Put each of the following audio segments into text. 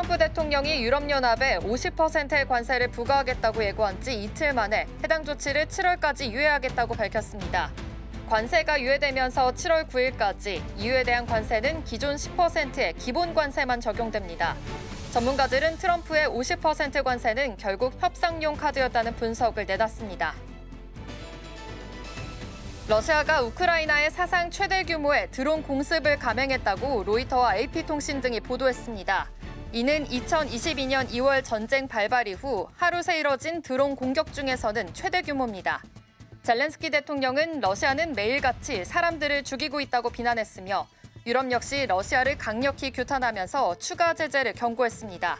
트럼프 대통령이 유럽연합에 50%의 관세를 부과하겠다고 예고한 지 이틀 만에 해당 조치를 7월까지 유예하겠다고 밝혔습니다. 관세가 유예되면서 7월 9일까지 EU에 대한 관세는 기존 10%의 기본 관세만 적용됩니다. 전문가들은 트럼프의 50% 관세는 결국 협상용 카드였다는 분석을 내놨습니다. 러시아가 우크라이나에 사상 최대 규모의 드론 공습을 감행했다고 로이터와 AP통신 등이 보도했습니다. 이는 2022년 2월 전쟁 발발 이후 하루 새 이뤄진 드론 공격 중에서는 최대 규모입니다. 젤렌스키 대통령은 러시아는 매일같이 사람들을 죽이고 있다고 비난했으며 유럽 역시 러시아를 강력히 규탄하면서 추가 제재를 경고했습니다.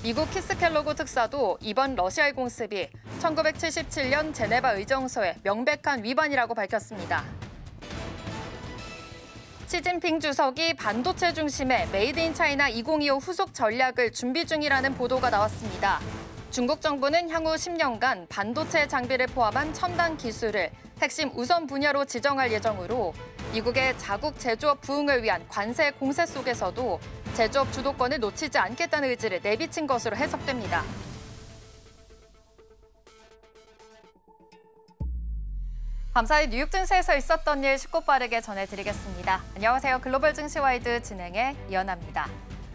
미국 키스켈로그 특사도 이번 러시아의 공습이 1977년 제네바 의정서의 명백한 위반이라고 밝혔습니다. 시진핑 주석이 반도체 중심의 메이드 인 차이나 2025 후속 전략을 준비 중이라는 보도가 나왔습니다. 중국 정부는 향후 10년간 반도체 장비를 포함한 첨단 기술을 핵심 우선 분야로 지정할 예정으로 미국의 자국 제조업 부흥을 위한 관세 공세 속에서도 제조업 주도권을 놓치지 않겠다는 의지를 내비친 것으로 해석됩니다. 밤사이 뉴욕 증시에서 있었던 일 쉽고 빠르게 전해드리겠습니다. 안녕하세요. 글로벌 증시와이드 진행의 이연아입니다.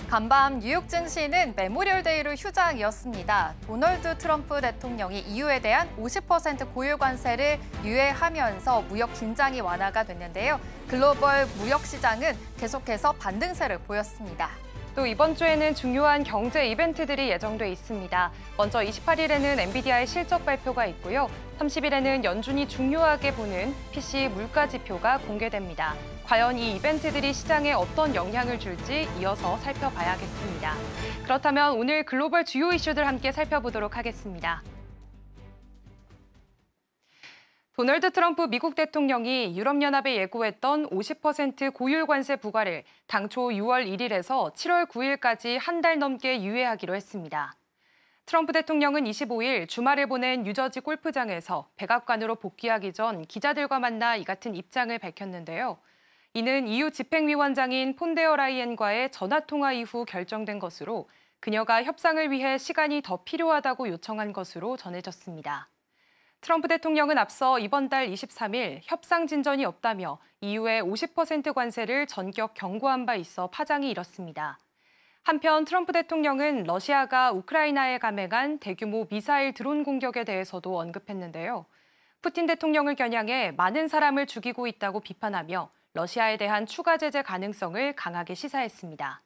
간밤 뉴욕 증시는 메모리얼 데이로 휴장이었습니다. 도널드 트럼프 대통령이 EU에 대한 50% 고유 관세를 유예하면서 무역 긴장이 완화가 됐는데요. 글로벌 무역 시장은 계속해서 반등세를 보였습니다. 또 이번 주에는 중요한 경제 이벤트들이 예정돼 있습니다. 먼저 28일에는 엔비디아의 실적 발표가 있고요. 30일에는 연준이 중요하게 보는 PC 물가 지표가 공개됩니다. 과연 이 이벤트들이 시장에 어떤 영향을 줄지 이어서 살펴봐야겠습니다. 그렇다면 오늘 글로벌 주요 이슈들 함께 살펴보도록 하겠습니다. 도널드 트럼프 미국 대통령이 유럽연합에 예고했던 50% 고율 관세 부과를 당초 6월 1일에서 7월 9일까지 한 달 넘게 유예하기로 했습니다. 트럼프 대통령은 25일 주말을 보낸 뉴저지 골프장에서 백악관으로 복귀하기 전 기자들과 만나 이 같은 입장을 밝혔는데요. 이는 EU 집행위원장인 폰데어 라이엔과의 전화통화 이후 결정된 것으로 그녀가 협상을 위해 시간이 더 필요하다고 요청한 것으로 전해졌습니다. 트럼프 대통령은 앞서 이번 달 23일 협상 진전이 없다며 EU의 50% 관세를 전격 경고한 바 있어 파장이 일었습니다. 한편 트럼프 대통령은 러시아가 우크라이나에 감행한 대규모 미사일 드론 공격에 대해서도 언급했는데요. 푸틴 대통령을 겨냥해 많은 사람을 죽이고 있다고 비판하며 러시아에 대한 추가 제재 가능성을 강하게 시사했습니다.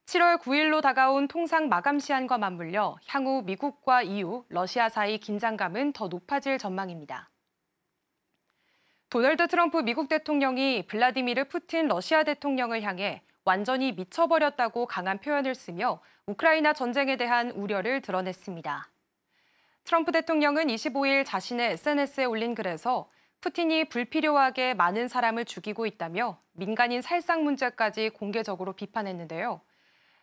7월 9일로 다가온 통상 마감 시한과 맞물려 향후 미국과 EU, 러시아 사이 긴장감은 더 높아질 전망입니다. 도널드 트럼프 미국 대통령이 블라디미르 푸틴 러시아 대통령을 향해 완전히 미쳐버렸다고 강한 표현을 쓰며 우크라이나 전쟁에 대한 우려를 드러냈습니다. 트럼프 대통령은 25일 자신의 SNS에 올린 글에서 푸틴이 불필요하게 많은 사람을 죽이고 있다며 민간인 살상 문제까지 공개적으로 비판했는데요.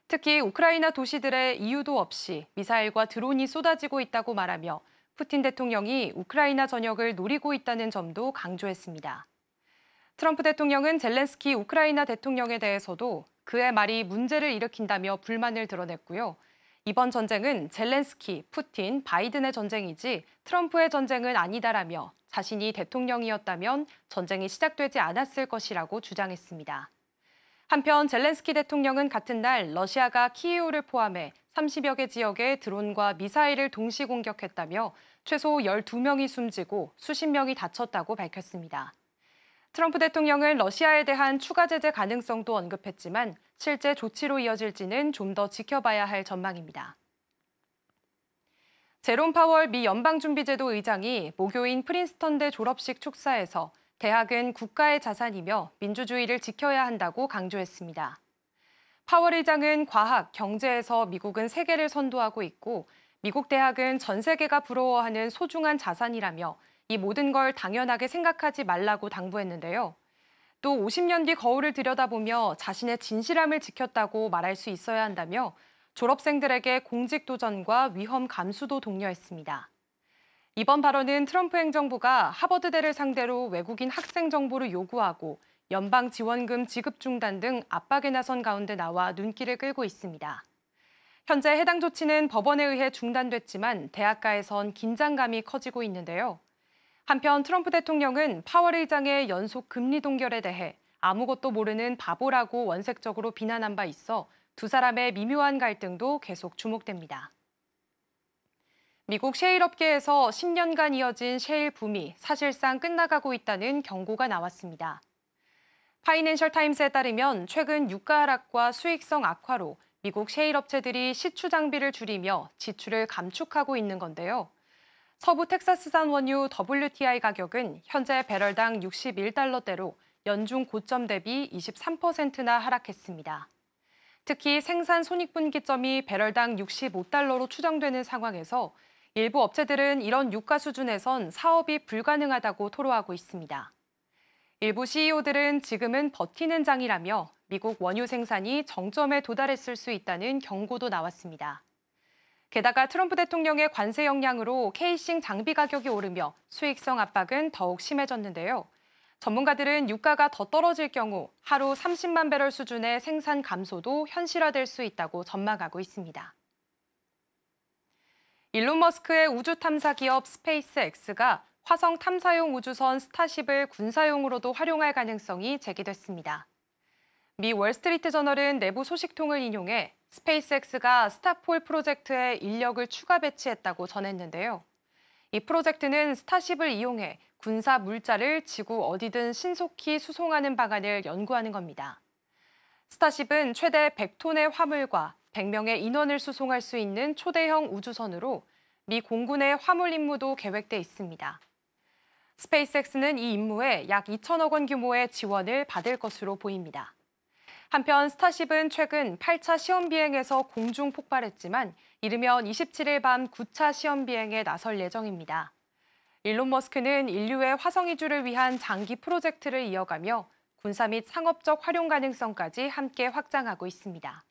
특히 우크라이나 도시들의 이유도 없이 미사일과 드론이 쏟아지고 있다고 말하며 푸틴 대통령이 우크라이나 전역을 노리고 있다는 점도 강조했습니다. 트럼프 대통령은 젤렌스키 우크라이나 대통령에 대해서도 그의 말이 문제를 일으킨다며 불만을 드러냈고요. 이번 전쟁은 젤렌스키, 푸틴, 바이든의 전쟁이지 트럼프의 전쟁은 아니다라며 자신이 대통령이었다면 전쟁이 시작되지 않았을 것이라고 주장했습니다. 한편 젤렌스키 대통령은 같은 날 러시아가 키이우를 포함해 30여 개 지역에 드론과 미사일을 동시 공격했다며 최소 12명이 숨지고 수십 명이 다쳤다고 밝혔습니다. 트럼프 대통령은 러시아에 대한 추가 제재 가능성도 언급했지만 실제 조치로 이어질지는 좀 더 지켜봐야 할 전망입니다. 제롬 파월 미 연방준비제도 의장이 모교인 프린스턴대 졸업식 축사에서 대학은 국가의 자산이며 민주주의를 지켜야 한다고 강조했습니다. 파월 의장은 과학, 경제에서 미국은 세계를 선도하고 있고 미국 대학은 전 세계가 부러워하는 소중한 자산이라며 이 모든 걸 당연하게 생각하지 말라고 당부했는데요. 또 50년 뒤 거울을 들여다보며 자신의 진실함을 지켰다고 말할 수 있어야 한다며 졸업생들에게 공직 도전과 위험 감수도 독려했습니다. 이번 발언은 트럼프 행정부가 하버드대를 상대로 외국인 학생 정보를 요구하고 연방 지원금 지급 중단 등 압박에 나선 가운데 나와 눈길을 끌고 있습니다. 현재 해당 조치는 법원에 의해 중단됐지만 대학가에선 긴장감이 커지고 있는데요. 한편 트럼프 대통령은 파월 의장의 연속 금리 동결에 대해 아무것도 모르는 바보라고 원색적으로 비난한 바 있어 두 사람의 미묘한 갈등도 계속 주목됩니다. 미국 셰일 업계에서 10년간 이어진 셰일 붐이 사실상 끝나가고 있다는 경고가 나왔습니다. 파이낸셜 타임스에 따르면 최근 유가 하락과 수익성 악화로 미국 셰일 업체들이 시추 장비를 줄이며 지출을 감축하고 있는 건데요. 서부 텍사스산 원유 WTI 가격은 현재 배럴당 61달러대로 연중 고점 대비 23%나 하락했습니다. 특히 생산 손익분기점이 배럴당 65달러로 추정되는 상황에서 일부 업체들은 이런 유가 수준에선 사업이 불가능하다고 토로하고 있습니다. 일부 CEO들은 지금은 버티는 장이라며 미국 원유 생산이 정점에 도달했을 수 있다는 경고도 나왔습니다. 게다가 트럼프 대통령의 관세 영향으로 케이싱 장비 가격이 오르며 수익성 압박은 더욱 심해졌는데요. 전문가들은 유가가 더 떨어질 경우 하루 30만 배럴 수준의 생산 감소도 현실화될 수 있다고 전망하고 있습니다. 일론 머스크의 우주 탐사 기업 스페이스X가 화성 탐사용 우주선 스타쉽을 군사용으로도 활용할 가능성이 제기됐습니다. 미 월스트리트 저널은 내부 소식통을 인용해 스페이스X가 스타폴 프로젝트에 인력을 추가 배치했다고 전했는데요. 이 프로젝트는 스타쉽을 이용해 군사 물자를 지구 어디든 신속히 수송하는 방안을 연구하는 겁니다. 스타쉽은 최대 100톤의 화물과 100명의 인원을 수송할 수 있는 초대형 우주선으로 미 공군의 화물 임무도 계획돼 있습니다. 스페이스X는 이 임무에 약 2천억 원 규모의 지원을 받을 것으로 보입니다. 한편 스타쉽은 최근 8차 시험 비행에서 공중 폭발했지만 이르면 27일 밤 9차 시험 비행에 나설 예정입니다. 일론 머스크는 인류의 화성 이주를 위한 장기 프로젝트를 이어가며 군사 및 상업적 활용 가능성까지 함께 확장하고 있습니다.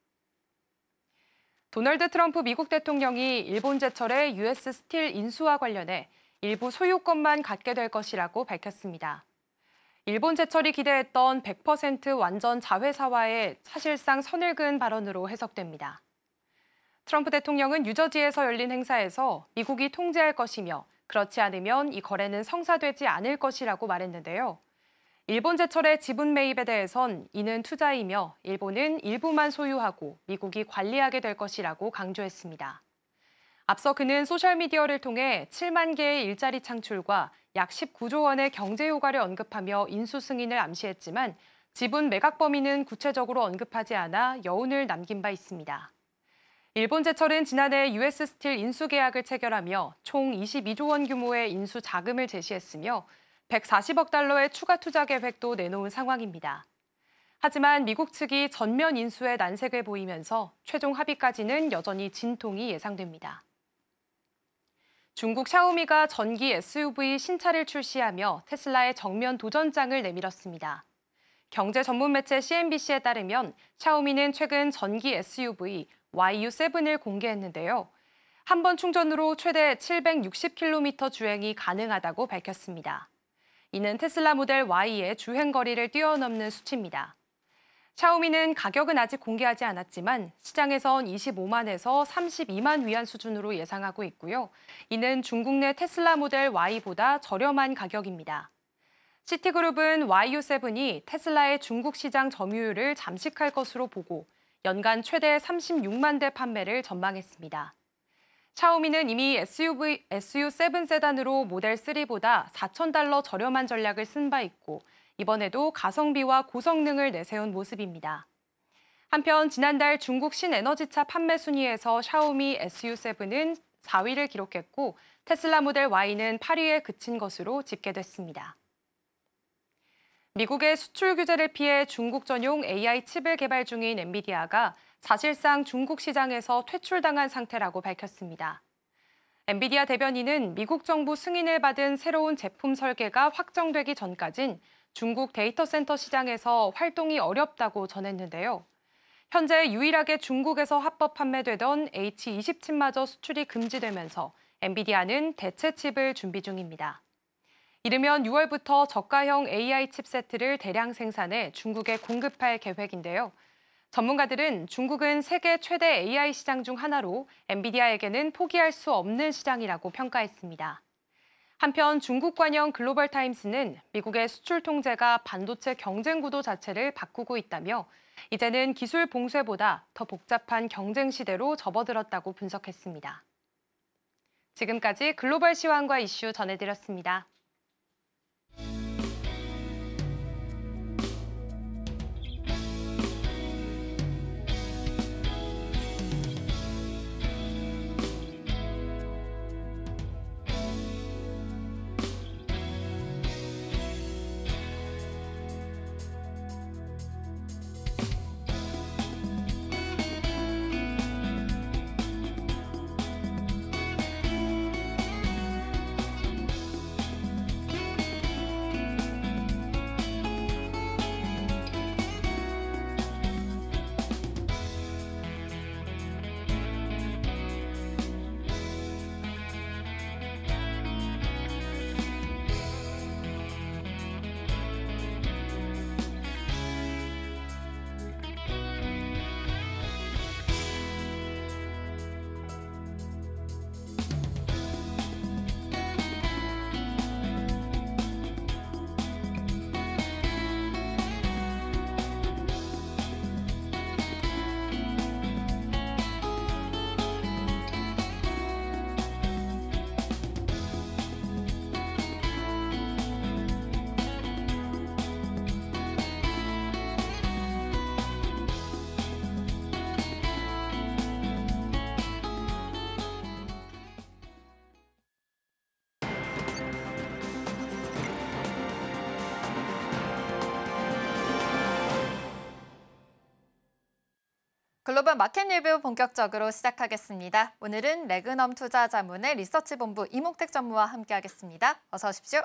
도널드 트럼프 미국 대통령이 일본 제철의 US 스틸 인수와 관련해 일부 소유권만 갖게 될 것이라고 밝혔습니다. 일본 제철이 기대했던 100% 완전 자회사와의 사실상 선을 그은 발언으로 해석됩니다. 트럼프 대통령은 뉴저지에서 열린 행사에서 미국이 통제할 것이며 그렇지 않으면 이 거래는 성사되지 않을 것이라고 말했는데요. 일본 제철의 지분 매입에 대해선 이는 투자이며 일본은 일부만 소유하고 미국이 관리하게 될 것이라고 강조했습니다. 앞서 그는 소셜미디어를 통해 7만 개의 일자리 창출과 약 19조 원의 경제 효과를 언급하며 인수 승인을 암시했지만 지분 매각 범위는 구체적으로 언급하지 않아 여운을 남긴 바 있습니다. 일본 제철은 지난해 US 스틸 인수 계약을 체결하며 총 22조 원 규모의 인수 자금을 제시했으며 140억 달러의 추가 투자 계획도 내놓은 상황입니다. 하지만 미국 측이 전면 인수에 난색을 보이면서 최종 합의까지는 여전히 진통이 예상됩니다. 중국 샤오미가 전기 SUV 신차를 출시하며 테슬라의 정면 도전장을 내밀었습니다. 경제 전문 매체 CNBC에 따르면 샤오미는 최근 전기 SUV YU7을 공개했는데요. 한 번 충전으로 최대 760km 주행이 가능하다고 밝혔습니다. 이는 테슬라 모델 Y의 주행 거리를 뛰어넘는 수치입니다. 샤오미는 가격은 아직 공개하지 않았지만 시장에선 25만에서 32만 위안 수준으로 예상하고 있고요. 이는 중국 내 테슬라 모델 Y보다 저렴한 가격입니다. 시티그룹은 YU7이 테슬라의 중국 시장 점유율을 잠식할 것으로 보고 연간 최대 36만 대 판매를 전망했습니다. 샤오미는 이미 SU7 세단으로 모델 3보다 4,000달러 저렴한 전략을 쓴 바 있고 이번에도 가성비와 고성능을 내세운 모습입니다. 한편 지난달 중국 신에너지차 판매 순위에서 샤오미 SU7은 4위를 기록했고 테슬라 모델 Y는 8위에 그친 것으로 집계됐습니다. 미국의 수출 규제를 피해 중국 전용 AI 칩을 개발 중인 엔비디아가 사실상 중국 시장에서 퇴출당한 상태라고 밝혔습니다. 엔비디아 대변인은 미국 정부 승인을 받은 새로운 제품 설계가 확정되기 전까진 중국 데이터 센터 시장에서 활동이 어렵다고 전했는데요. 현재 유일하게 중국에서 합법 판매되던 H20 칩마저 수출이 금지되면서 엔비디아는 대체 칩을 준비 중입니다. 이르면 6월부터 저가형 AI 칩세트를 대량 생산해 중국에 공급할 계획인데요. 전문가들은 중국은 세계 최대 AI 시장 중 하나로 엔비디아에게는 포기할 수 없는 시장이라고 평가했습니다. 한편 중국 관영 글로벌 타임스는 미국의 수출 통제가 반도체 경쟁 구도 자체를 바꾸고 있다며 이제는 기술 봉쇄보다 더 복잡한 경쟁 시대로 접어들었다고 분석했습니다. 지금까지 글로벌 시황과 이슈 전해드렸습니다. 글로벌 마켓 리뷰 본격적으로 시작하겠습니다. 오늘은 레그넘 투자자문의 리서치본부 이목택 전무와 함께하겠습니다. 어서 오십시오.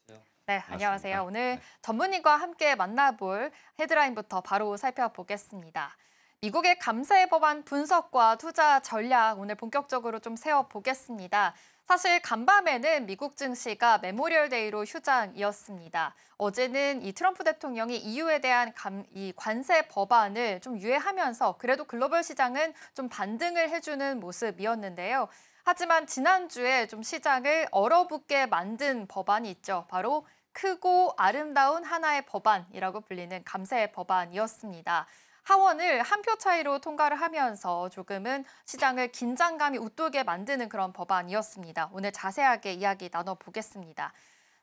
안녕하세요. 네, 안녕하세요. 오늘 네. 전문의과 함께 만나볼 헤드라인부터 바로 살펴보겠습니다. 미국의 감세 법안 분석과 투자 전략 오늘 본격적으로 좀 세워보겠습니다. 사실 간밤에는 미국 증시가 메모리얼 데이로 휴장이었습니다. 어제는 이 트럼프 대통령이 EU에 대한 이 관세 법안을 좀 유예하면서 그래도 글로벌 시장은 좀 반등을 해주는 모습이었는데요. 하지만 지난주에 좀 시장을 얼어붙게 만든 법안이 있죠. 바로 크고 아름다운 하나의 법안이라고 불리는 감세 법안이었습니다. 하원을 한 표 차이로 통과를 하면서 조금은 시장을 긴장감이 웃돌게 만드는 그런 법안이었습니다. 오늘 자세하게 이야기 나눠보겠습니다.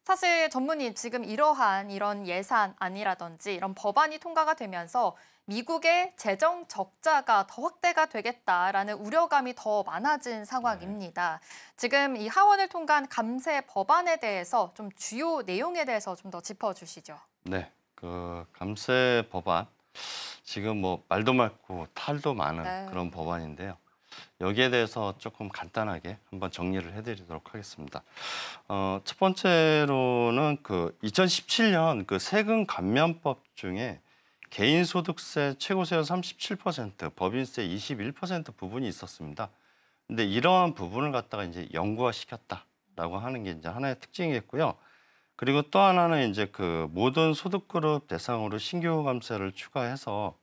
사실 전문의 지금 이런 예산안이라든지 이런 법안이 통과가 되면서 미국의 재정 적자가 더 확대가 되겠다라는 우려감이 더 많아진 상황입니다. 지금 이 하원을 통과한 감세 법안에 대해서 좀 주요 내용에 대해서 좀 더 짚어주시죠. 네, 그 감세 법안 지금 뭐 말도 많고 탈도 많은 네. 그런 법안인데요. 여기에 대해서 조금 간단하게 한번 정리를 해드리도록 하겠습니다. 첫 번째로는 그 2017년 그 세금 감면법 중에 개인소득세 최고세율 37%, 법인세 21% 부분이 있었습니다. 근데 이러한 부분을 갖다가 이제 영구화시켰다라고 하는 게 이제 하나의 특징이겠고요. 그리고 또 하나는 이제 그 모든 소득그룹 대상으로 신규 감세를 추가해서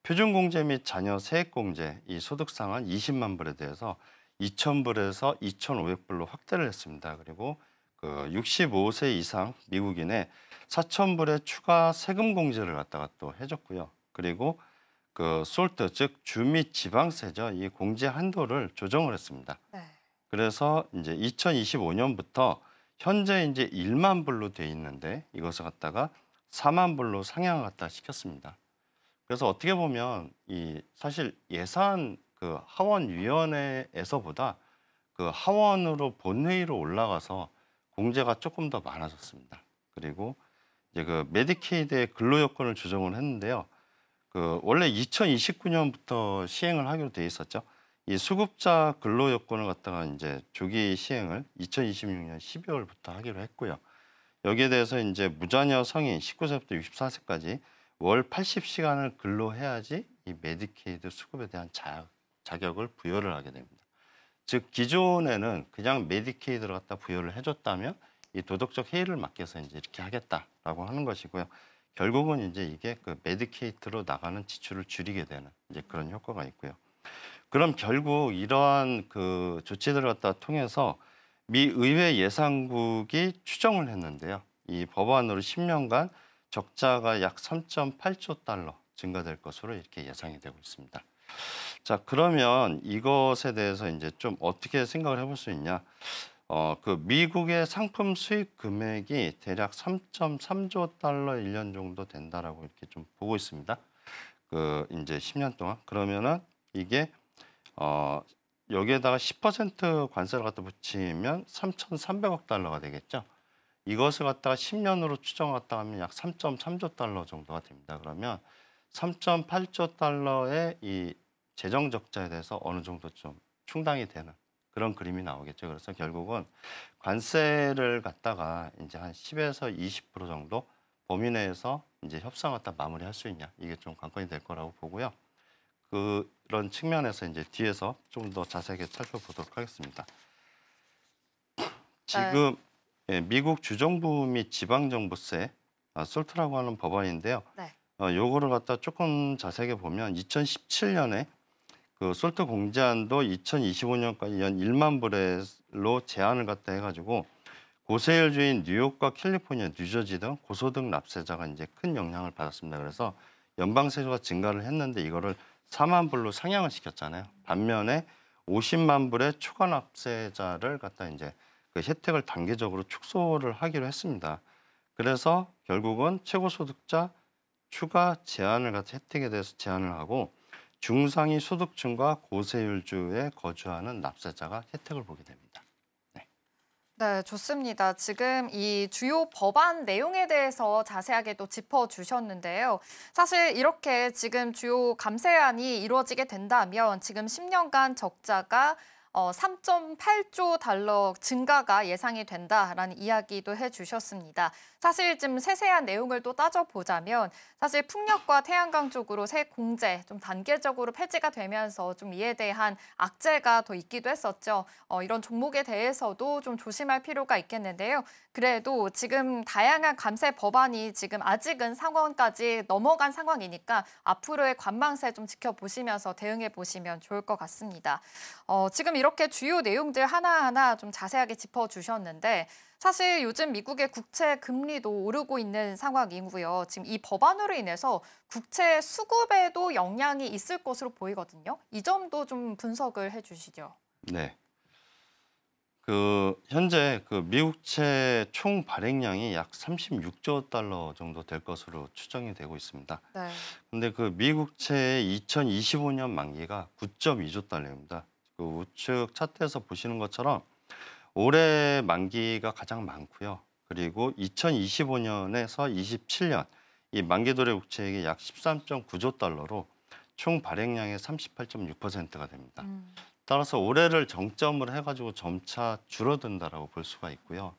표준공제 및 자녀 세액공제 이 소득상한 20만 불에 대해서 2,000불에서 2,500불로 확대를 했습니다. 그리고 그 65세 이상 미국인의 4,000불의 추가 세금 공제를 갖다가 또 해줬고요. 그리고 그 솔트 즉 주 및 지방세죠. 이 공제 한도를 조정을 했습니다. 네. 그래서 이제 2025년부터 현재 이제 1만 불로 돼 있는데 이것을 갖다가 4만 불로 상향을 갖다 시켰습니다. 그래서 어떻게 보면 이 사실 예산 그 하원위원회에서보다 그 하원으로 본회의로 올라가서 공제가 조금 더 많아졌습니다. 그리고 이제 그 메디케이드의 근로 여건을 조정을 했는데요. 그 원래 2029년부터 시행을 하기로 돼 있었죠. 이 수급자 근로 여건을 갖다가 이제 조기 시행을 2026년 12월부터 하기로 했고요. 여기에 대해서 이제 무자녀 성인 19세부터 64세까지 월 80시간을 근로해야지 이 메디케이드 수급에 대한 자격을 부여를 하게 됩니다. 즉 기존에는 그냥 메디케이드를 갖다 부여를 해줬다면 이 도덕적 해이를 막기 위해서 이제 이렇게 하겠다라고 하는 것이고요. 결국은 이제 이게 그 메디케이트로 나가는 지출을 줄이게 되는 이제 그런 효과가 있고요. 그럼 결국 이러한 그 조치들을 갖다 통해서 미 의회 예산국이 추정을 했는데요. 이 법안으로 10년간 적자가 약 3.8조 달러 증가될 것으로 이렇게 예상이 되고 있습니다. 자, 그러면 이것에 대해서 이제 좀 어떻게 생각을 해볼 수 있냐? 그 미국의 상품 수입 금액이 대략 3.3조 달러 1년 정도 된다라고 이렇게 좀 보고 있습니다. 그 이제 10년 동안. 그러면은 이게 여기에다가 10% 관세를 갖다 붙이면 3,300억 달러가 되겠죠. 이것을 갖다가 10년으로 추정을 갖다 하면 약 3.3조 달러 정도가 됩니다. 그러면 3.8조 달러의 이 재정 적자에 대해서 어느 정도 좀 충당이 되는 그런 그림이 나오겠죠. 그래서 결국은 관세를 갖다가 이제 한 10에서 20% 정도 범위 내에서 이제 협상을 갖다 마무리할 수 있냐, 이게 좀 관건이 될 거라고 보고요. 그런 측면에서 이제 뒤에서 좀 더 자세하게 살펴보도록 하겠습니다. 지금 미국 주정부 및 지방정부세, 솔트라고 하는 법안인데요. 네. 요거를 갖다 조금 자세하게 보면 2017년에 그 솔트 공제안도 2025년까지 연 1만 불로 제한을 갖다 해가지고 고세율주인 뉴욕과 캘리포니아, 뉴저지 등 고소득 납세자가 이제 큰 영향을 받았습니다. 그래서 연방세수가 증가를 했는데 이거를 4만 불로 상향을 시켰잖아요. 반면에 50만 불의 초과 납세자를 갖다 이제 그 혜택을 단계적으로 축소를 하기로 했습니다. 그래서 결국은 최고소득자 추가 제한을 갖다 혜택에 대해서 제한을 하고 중상위 소득층과 고세율주에 거주하는 납세자가 혜택을 보게 됩니다. 네, 좋습니다. 지금 이 주요 법안 내용에 대해서 자세하게 또 짚어주셨는데요. 사실 이렇게 지금 주요 감세안이 이루어지게 된다면 지금 10년간 적자가 3.8조 달러 증가가 예상이 된다라는 이야기도 해주셨습니다. 사실 좀 세세한 내용을 또 따져보자면 사실 풍력과 태양광 쪽으로 세 공제 좀 단계적으로 폐지가 되면서 좀 이에 대한 악재가 더 있기도 했었죠. 이런 종목에 대해서도 좀 조심할 필요가 있겠는데요. 그래도 지금 다양한 감세 법안이 지금 아직은 상원까지 넘어간 상황이니까 앞으로의 관망세 좀 지켜보시면서 대응해 보시면 좋을 것 같습니다. 지금 이렇게 주요 내용들 하나하나 좀 자세하게 짚어주셨는데 사실 요즘 미국의 국채 금리도 오르고 있는 상황이고요. 지금 이 법안으로 인해서 국채 수급에도 영향이 있을 것으로 보이거든요. 이 점도 좀 분석을 해주시죠. 네. 현재 그 미국채 총 발행량이 약 36조 달러 정도 될 것으로 추정이 되고 있습니다. 네. 근데 그 미국채의 2025년 만기가 9.2조 달러입니다. 그 우측 차트에서 보시는 것처럼 올해 만기가 가장 많고요. 그리고 2025년에서 27년 이 만기 도래 국채액이 약 13.9조 달러로 총 발행량의 38.6%가 됩니다. 따라서 올해를 정점으로 해가지고 점차 줄어든다라고 볼 수가 있고요.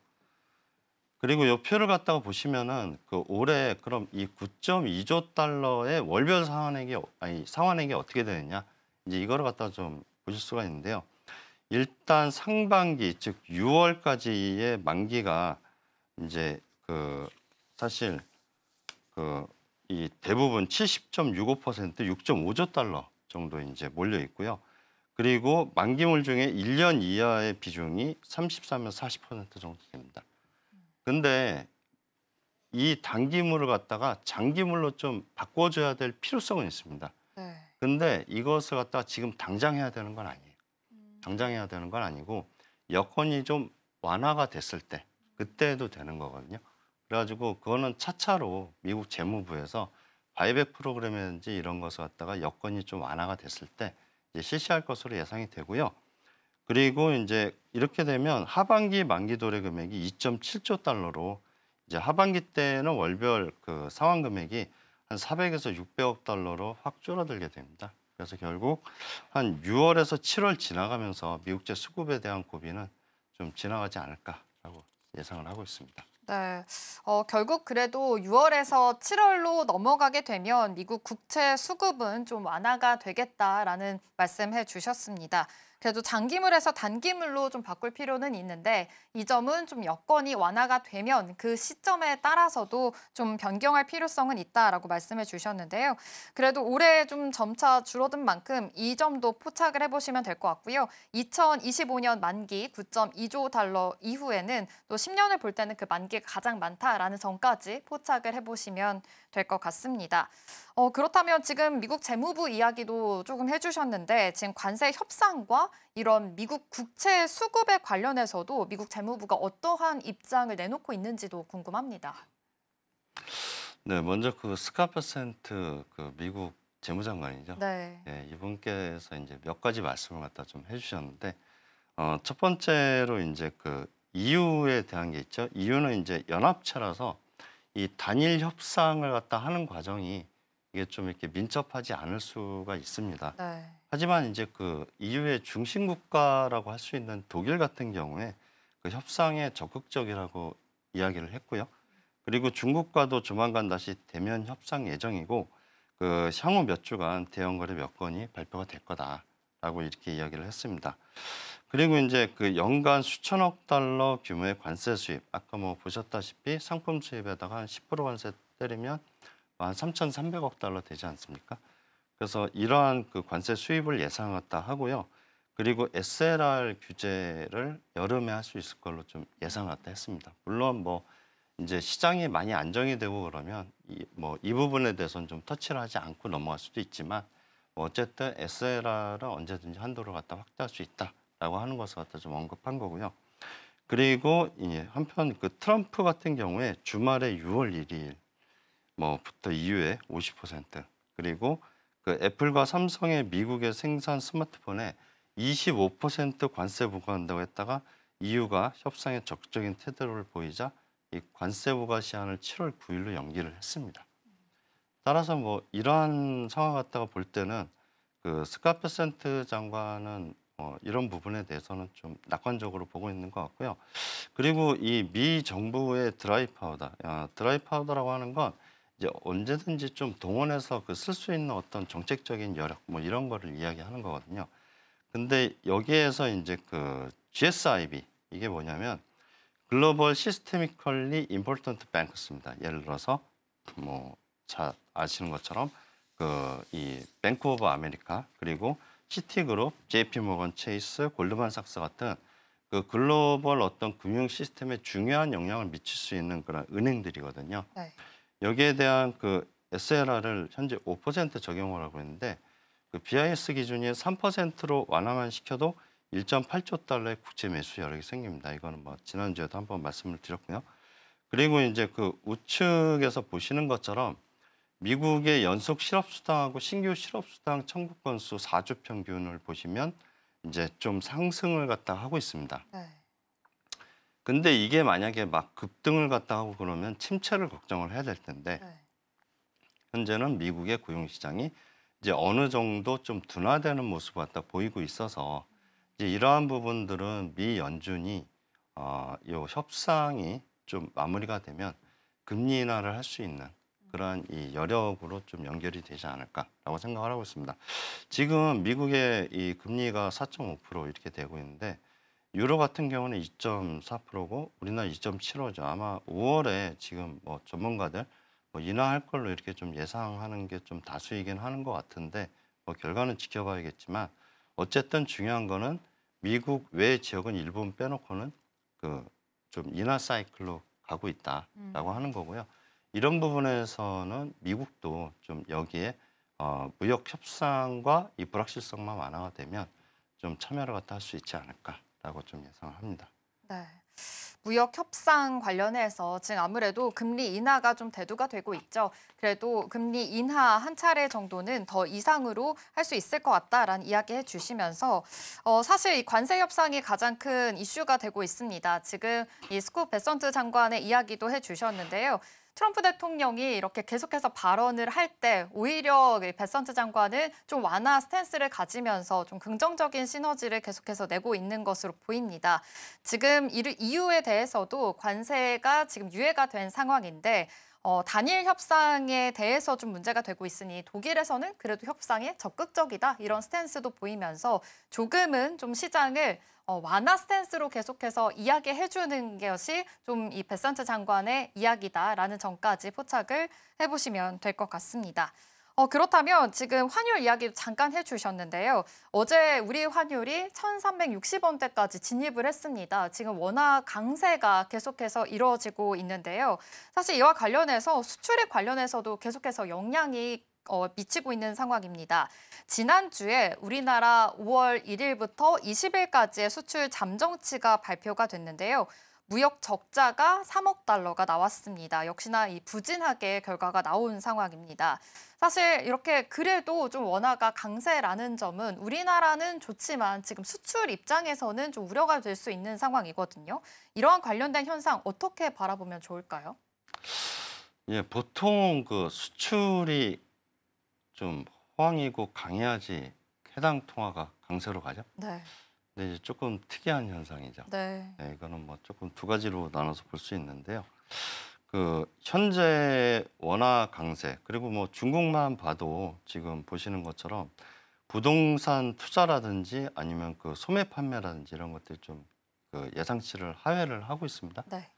그리고 이 표를 갖다가 보시면은 그 올해 그럼 이 9.2조 달러의 월별 상환액이 어떻게 되느냐, 이제 이거를 갖다가 좀 보실 수가 있는데요. 일단 상반기 즉 6월까지의 만기가 이제 그 사실 이 대부분 70.65% 6.5조 달러 정도 이제 몰려 있고요. 그리고 만기물 중에 1년 이하의 비중이 33에서 40% 정도 됩니다. 근데 이 단기물을 갖다가 장기물로 좀 바꿔줘야 될 필요성은 있습니다. 네. 근데 이것을 갖다가 지금 당장 해야 되는 건 아니에요. 당장 해야 되는 건 아니고 여건이 좀 완화가 됐을 때 그때 해도 되는 거거든요. 그래가지고 그거는 차차로 미국 재무부에서 바이백 프로그램이라든지 이런 것을 갖다가 여건이 좀 완화가 됐을 때 이제 실시할 것으로 예상이 되고요. 그리고 이제 이렇게 되면 하반기 만기 도래 금액이 2.7조 달러로 이제 하반기 때는 월별 그 상환 금액이 한 400에서 600억 달러로 확 줄어들게 됩니다. 그래서 결국 한 6월에서 7월 지나가면서 미국제 수급에 대한 고비는 좀 지나가지 않을까라고 예상을 하고 있습니다. 네, 결국 그래도 6월에서 7월로 넘어가게 되면 미국 국채 수급은 좀 완화가 되겠다라는 말씀해 주셨습니다. 그래도 장기물에서 단기물로 좀 바꿀 필요는 있는데 이 점은 좀 여건이 완화가 되면 그 시점에 따라서도 좀 변경할 필요성은 있다라고 말씀해 주셨는데요. 그래도 올해 좀 점차 줄어든 만큼 이 점도 포착을 해보시면 될 것 같고요. 2025년 만기 9.2조 달러 이후에는 또 10년을 볼 때는 그 만기가 가장 많다라는 점까지 포착을 해보시면 될 것 같습니다. 그렇다면 지금 미국 재무부 이야기도 조금 해주셨는데 지금 관세 협상과 이런 미국 국채 수급에 관련해서도 미국 재무부가 어떠한 입장을 내놓고 있는지도 궁금합니다. 네, 먼저 그 스캇 베센트 그 미국 재무장관이죠. 네. 예, 이분께서 이제 몇 가지 말씀을 갖다 좀 해주셨는데, 첫 번째로 이제 그 EU에 대한 게 있죠. EU는 이제 연합체라서 이 단일 협상을 갖다 하는 과정이 이게 좀 이렇게 민첩하지 않을 수가 있습니다. 네. 하지만 이제 그 EU의 중심 국가라고 할 수 있는 독일 같은 경우에 그 협상에 적극적이라고 이야기를 했고요. 그리고 중국과도 조만간 다시 대면 협상 예정이고 그 향후 몇 주간 대형 거래 몇 건이 발표가 될 거다라고 이렇게 이야기를 했습니다. 그리고 이제 그 연간 수천억 달러 규모의 관세 수입, 아까 뭐 보셨다시피 상품 수입에다가 한 10% 관세 때리면 한 3,300억 달러 되지 않습니까? 그래서 이러한 그 관세 수입을 예상했다 하고요. 그리고 SLR 규제를 여름에 할 수 있을 걸로 좀 예상했다 했습니다. 물론 뭐 이제 시장이 많이 안정이 되고 그러면 이 부분에 대해서는 좀 터치를 하지 않고 넘어갈 수도 있지만 뭐 어쨌든 SLR은 언제든지 한도를 갖다 확대할 수 있다라고 하는 것을 갖다 좀 언급한 거고요. 그리고 한편 그 트럼프 같은 경우에 주말에 6월 1일 뭐부터 이후에 50% 그리고 그 애플과 삼성의 미국의 생산 스마트폰에 25% 관세 부과한다고 했다가 EU가 협상에 적극적인 태도를 보이자 이 관세 부과 시한을 7월 9일로 연기를 했습니다. 따라서 뭐 이러한 상황 갖다가 볼 때는 그 스캇 베센트 장관은 이런 부분에 대해서는 좀 낙관적으로 보고 있는 것 같고요. 그리고 이 미 정부의 드라이 파우더라고 하는 건 이제 언제든지 좀 동원해서 그 쓸 수 있는 어떤 정책적인 여력 뭐 이런 거를 이야기하는 거거든요. 근데 여기에서 이제 그 GSIB 이게 뭐냐면 글로벌 시스테미컬리 임포턴트 뱅크스입니다. 예를 들어서 뭐 잘 아시는 것처럼 그 이 뱅크 오브 아메리카 그리고 시티그룹, JP모건 체이스, 골드만삭스 같은 그 글로벌 어떤 금융 시스템에 중요한 영향을 미칠 수 있는 그런 은행들이거든요. 네. 여기에 대한 그 SLR을 현재 5% 적용을 하고 있는데 그 BIS 기준이 3%로 완화만 시켜도 1.8조 달러의 국제 매수 여력이 생깁니다. 이거는 뭐 지난주에도 한번 말씀을 드렸고요. 그리고 이제 그 우측에서 보시는 것처럼 미국의 연속 실업수당하고 신규 실업수당 청구 건수 4주 평균을 보시면 이제 좀 상승을 갖다 하고 있습니다. 네. 근데 이게 만약에 막 급등을 갖다 하고 그러면 침체를 걱정을 해야 될 텐데 네. 현재는 미국의 고용시장이 이제 어느 정도 좀 둔화되는 모습을 갖다 보이고 있어서 이제 이러한 부분들은 미 연준이 요 협상이 좀 마무리가 되면 금리 인하를 할 수 있는 그러한 이 여력으로 좀 연결이 되지 않을까라고 생각을 하고 있습니다. 지금 미국의 이 금리가 4.5% 이렇게 되고 있는데 유로 같은 경우는 2.4%고 우리나라 2.75죠. 아마 5월에 지금 뭐 전문가들 뭐 인하할 걸로 이렇게 좀 예상하는 게 좀 다수이긴 하는 것 같은데 뭐 결과는 지켜봐야겠지만 어쨌든 중요한 거는 미국 외 지역은 일본 빼놓고는 그 좀 인하 사이클로 가고 있다라고 하는 거고요. 이런 부분에서는 미국도 좀 여기에 무역 협상과 이 불확실성만 완화가 되면 좀 참여를 갖다 할 수 있지 않을까라고 좀 예상을 합니다. 네. 무역 협상 관련해서 지금 아무래도 금리 인하가 좀 대두가 되고 있죠. 그래도 금리 인하 한 차례 정도는 더 이상으로 할 수 있을 것 같다라는 이야기 해주시면서 사실 이 관세 협상이 가장 큰 이슈가 되고 있습니다. 지금 이 스캇 베센트 장관의 이야기도 해주셨는데요. 트럼프 대통령이 이렇게 계속해서 발언을 할 때 오히려 베센트 장관은 좀 완화 스탠스를 가지면서 좀 긍정적인 시너지를 계속해서 내고 있는 것으로 보입니다. 지금 EU에 대해서도 관세가 지금 유예가 된 상황인데 단일 협상에 대해서 좀 문제가 되고 있으니 독일에서는 그래도 협상에 적극적이다 이런 스탠스도 보이면서 조금은 좀 시장을 완화 스탠스로 계속해서 이야기해주는 것이 좀 이 베산트 장관의 이야기다라는 점까지 포착을 해보시면 될 것 같습니다. 그렇다면 지금 환율 이야기도 잠깐 해주셨는데요. 어제 우리 환율이 1,360원대까지 진입을 했습니다. 지금 원화 강세가 계속해서 이루어지고 있는데요. 사실 이와 관련해서 수출에 관련해서도 계속해서 영향이 미치고 있는 상황입니다. 지난주에 우리나라 5월 1일부터 20일까지의 수출 잠정치가 발표가 됐는데요. 무역 적자가 3억 달러가 나왔습니다. 역시나 이 부진하게 결과가 나온 상황입니다. 사실 이렇게 그래도 좀 원화가 강세라는 점은 우리나라는 좋지만 지금 수출 입장에서는 좀 우려가 될 수 있는 상황이거든요. 이러한 관련된 현상 어떻게 바라보면 좋을까요? 예, 보통 그 수출이 좀 호황이고 강해야지 해당 통화가 강세로 가죠. 네. 근데 이제 조금 특이한 현상이죠. 네. 네, 이거는 뭐 조금 두 가지로 나눠서 볼 수 있는데요. 그 현재 원화 강세 그리고 뭐 중국만 봐도 지금 보시는 것처럼 부동산 투자라든지 아니면 그 소매 판매라든지 이런 것들이 좀 그 예상치를 하회를 하고 있습니다. 네.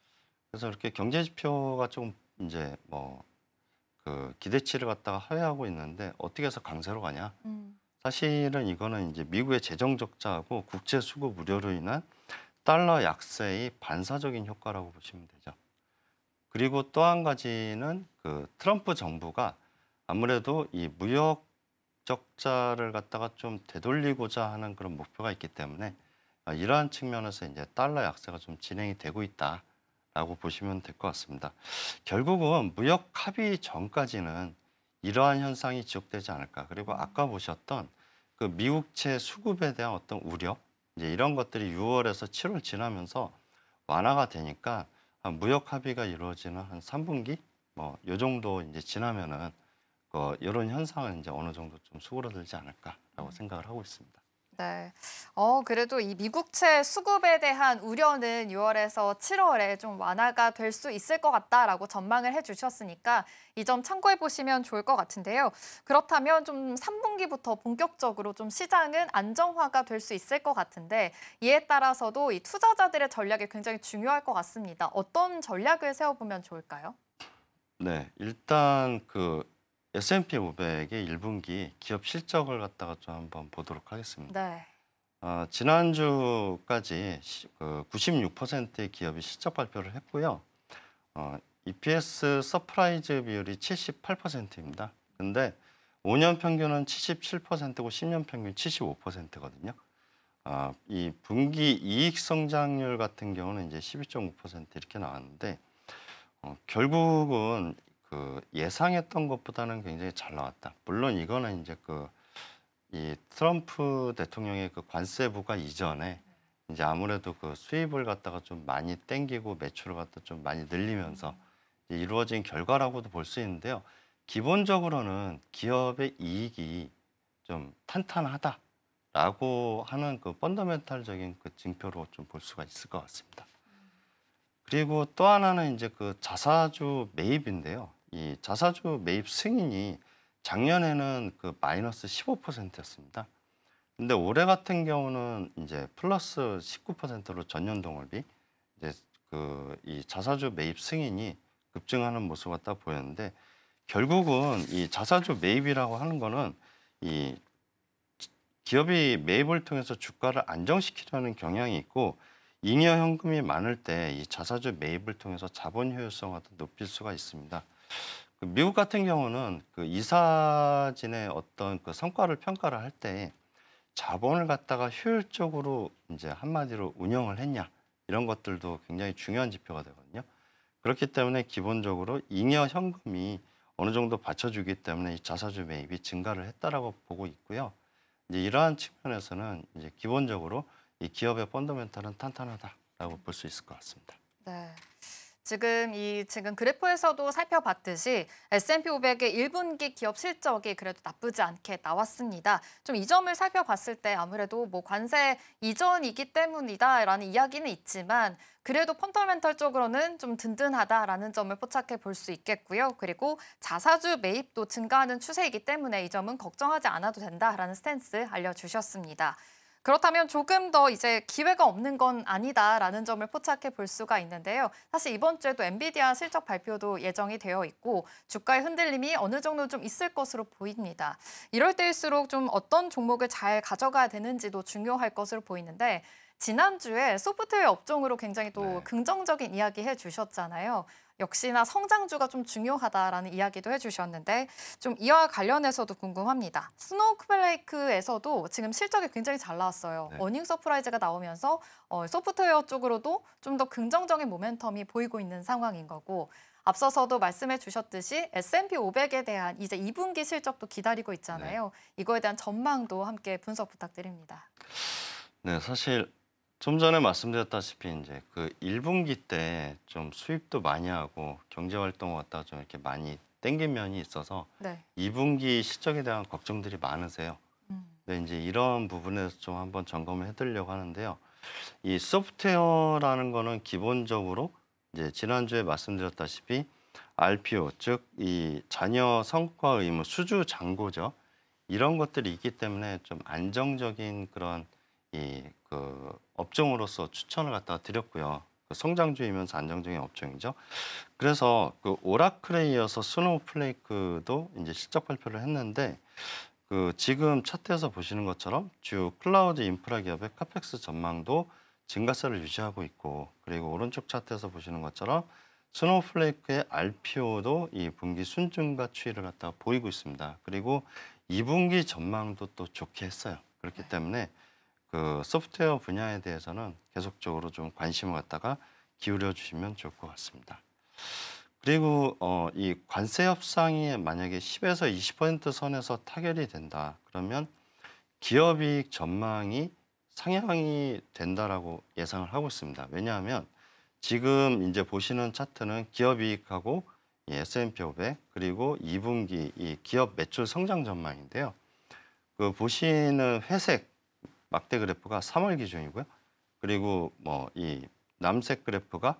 그래서 이렇게 경제 지표가 좀 이제 뭐 그 기대치를 갖다가 하회하고 있는데 어떻게 해서 강세로 가냐? 사실은 이거는 이제 미국의 재정 적자하고 국제 수급 우려로 인한 달러 약세의 반사적인 효과라고 보시면 되죠. 그리고 또 한 가지는 그 트럼프 정부가 아무래도 이 무역 적자를 갖다가 좀 되돌리고자 하는 그런 목표가 있기 때문에 이러한 측면에서 이제 달러 약세가 좀 진행이 되고 있다라고 보시면 될 것 같습니다. 결국은 무역 합의 전까지는 이러한 현상이 지속되지 않을까. 그리고 아까 보셨던 그 미국채 수급에 대한 어떤 우려, 이제 이런 것들이 6월에서 7월 지나면서 완화가 되니까 무역 합의가 이루어지는 한 3분기 뭐 요 정도 이제 지나면은 이런 현상은 이제 어느 정도 좀 수그러들지 않을까라고 생각을 하고 있습니다. 네. 그래도 이 미국채 수급에 대한 우려는 6월에서 7월에 좀 완화가 될 수 있을 것 같다라고 전망을 해주셨으니까 이 점 참고해 보시면 좋을 것 같은데요. 그렇다면 좀 3분기부터 본격적으로 좀 시장은 안정화가 될 수 있을 것 같은데 이에 따라서도 이 투자자들의 전략이 굉장히 중요할 것 같습니다. 어떤 전략을 세워보면 좋을까요? 네, 일단 그 S&P 500의 1분기 기업 실적을 갖다가 좀 한번 보도록 하겠습니다. 네. 지난주까지 그 96%의 기업이 실적 발표를 했고요. EPS 서프라이즈 비율이 78%입니다. 근데 5년 평균은 77%고 10년 평균 75%거든요. 이 분기 이익 성장률 같은 경우는 이제 12.5% 이렇게 나왔는데 결국은 그 예상했던 것보다는 굉장히 잘 나왔다. 물론 이거는 이제 이 트럼프 대통령의 그 관세 부과 이전에 이제 아무래도 그 수입을 갖다가 좀 많이 땡기고 매출을 갖다 좀 많이 늘리면서 이제 이루어진 결과라고도 볼 수 있는데요. 기본적으로는 기업의 이익이 좀 탄탄하다라고 하는 그 펀더멘탈적인 그 징표로 좀 볼 수가 있을 것 같습니다. 그리고 또 하나는 이제 그 자사주 매입인데요. 이 자사주 매입 승인이 작년에는 그 마이너스 15%였습니다. 근데 올해 같은 경우는 이제 플러스 19%로 전년 동월비 이제 이 자사주 매입 승인이 급증하는 모습 같다 보였는데 결국은 이 자사주 매입이라고 하는 거는 이 기업이 매입을 통해서 주가를 안정시키려는 경향이 있고 잉여 현금이 많을 때 이 자사주 매입을 통해서 자본 효율성을 높일 수가 있습니다. 미국 같은 경우는 그 이사진의 어떤 그 성과를 평가를 할 때 자본을 갖다가 효율적으로 이제 한마디로 운영을 했냐 이런 것들도 굉장히 중요한 지표가 되거든요. 그렇기 때문에 기본적으로 잉여 현금이 어느 정도 받쳐주기 때문에 이 자사주 매입이 증가를 했다라고 보고 있고요. 이제 이러한 측면에서는 이제 기본적으로 이 기업의 펀더멘탈은 탄탄하다라고 볼 수 있을 것 같습니다. 네. 지금 그래프에서도 살펴봤듯이 S&P 500의 1분기 기업 실적이 그래도 나쁘지 않게 나왔습니다. 좀 이 점을 살펴봤을 때 아무래도 뭐 관세 이전이기 때문이다라는 이야기는 있지만 그래도 펀더멘털적으로는 좀 든든하다라는 점을 포착해 볼 수 있겠고요. 그리고 자사주 매입도 증가하는 추세이기 때문에 이 점은 걱정하지 않아도 된다라는 스탠스 알려주셨습니다. 그렇다면 조금 더 이제 기회가 없는 건 아니다라는 점을 포착해 볼 수가 있는데요. 사실 이번 주에도 엔비디아 실적 발표도 예정이 되어 있고 주가의 흔들림이 어느 정도 좀 있을 것으로 보입니다. 이럴 때일수록 좀 어떤 종목을 잘 가져가야 되는지도 중요할 것으로 보이는데 지난주에 소프트웨어 업종으로 굉장히 또 긍정적인 이야기 해주셨잖아요. 역시나 성장주가 좀 중요하다라는 이야기도 해주셨는데 좀 이와 관련해서도 궁금합니다. 스노우플레이크에서도 지금 실적이 굉장히 잘 나왔어요. 어닝 서프라이즈가 나오면서 소프트웨어 쪽으로도 좀 더 긍정적인 모멘텀이 보이고 있는 상황인 거고 앞서서도 말씀해 주셨듯이 S&P 500에 대한 이제 2분기 실적도 기다리고 있잖아요. 이거에 대한 전망도 함께 분석 부탁드립니다. 네, 사실 좀 전에 말씀드렸다시피 이제 그 1분기 때 좀 수입도 많이 하고 경제 활동을 갖다가 좀 이렇게 많이 땡긴 면이 있어서 2분기 실적에 대한 걱정들이 많으세요. 근데 이제 이런 부분에서 좀 한번 점검을 해드리려고 하는데요. 이 소프트웨어라는 거는 기본적으로 이제 지난주에 말씀드렸다시피 RPO, 즉 이 잔여 성과 의무 수주 잔고죠. 이런 것들이 있기 때문에 좀 안정적인 그런 그 업종으로서 추천을 갖다가 드렸고요. 그 성장주이면서 안정적인 업종이죠. 그래서 그 오라클에 이어서 스노우플레이크도 이제 실적 발표를 했는데 그 지금 차트에서 보시는 것처럼 주요 클라우드 인프라 기업의 카펙스 전망도 증가세를 유지하고 있고 그리고 오른쪽 차트에서 보시는 것처럼 스노우플레이크의 RPO도 이 분기 순증가 추이를 갖다가 보이고 있습니다. 그리고 2분기 전망도 또 좋게 했어요. 그렇기 때문에 그 소프트웨어 분야에 대해서는 계속적으로 좀 관심을 갖다가 기울여 주시면 좋을 것 같습니다. 그리고 이 관세 협상이 만약에 10에서 20% 선에서 타결이 된다. 그러면 기업이익 전망이 상향이 된다라고 예상을 하고 있습니다. 왜냐하면 지금 이제 보시는 차트는 기업이익하고 이 S&P 500 그리고 2분기 이 기업 매출 성장 전망인데요. 그 보시는 회색 막대 그래프가 3월 기준이고요. 그리고 뭐 이 남색 그래프가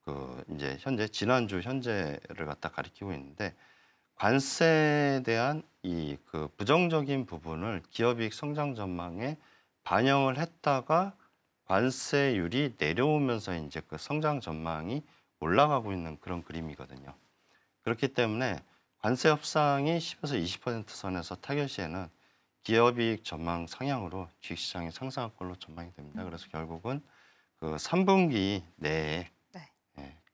그 이제 현재 지난주 현재를 갖다 가리키고 있는데 관세에 대한 이 그 부정적인 부분을 기업이익 성장 전망에 반영을 했다가 관세율이 내려오면서 이제 그 성장 전망이 올라가고 있는 그런 그림이거든요. 그렇기 때문에 관세 협상이 10에서 20% 선에서 타결 시에는 기업이익 전망 상향으로 주식시장이 상승할 걸로 전망이 됩니다. 그래서 결국은 그 3분기 내에